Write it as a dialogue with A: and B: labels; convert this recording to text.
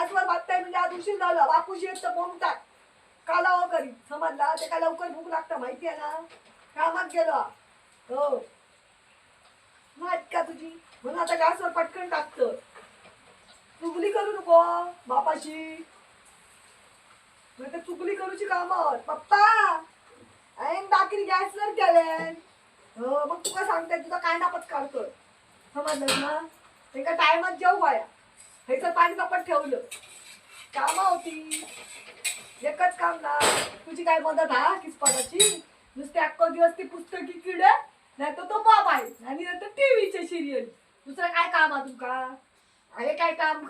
A: गॅसवर भाजताय म्हणजे आज उशीर झाला. बापूजी येत तर बोंबतात कालावं करी. समजला? ते काय लवकर भूक लागतं माहिती आहे ना. कामात गेलो. हो माहित का तुझी. म्हणून आता गॅसवर पटकन टाकतं. चुगली करू नको बापाशी. चुगली करूची कामावर. पप्पा ऐन भाकरी गॅसवर केले. हो मग तुका सांगते तुझा कांडापच काढतोय. समजलं ना. एका टायमात जेव बाया. ह्याचं पाणी तापत ठेवलं. कामा होती. एकच काम ना. तुझी काय मदत हा किसपणाची. नुसते अख्खा दिवस ती पुस्तकी किड नाही तर तो मोबाईल आणि नंतर टीव्हीचे सिरियल. दुसरं काय काम आहे तुमका. अरे काय काम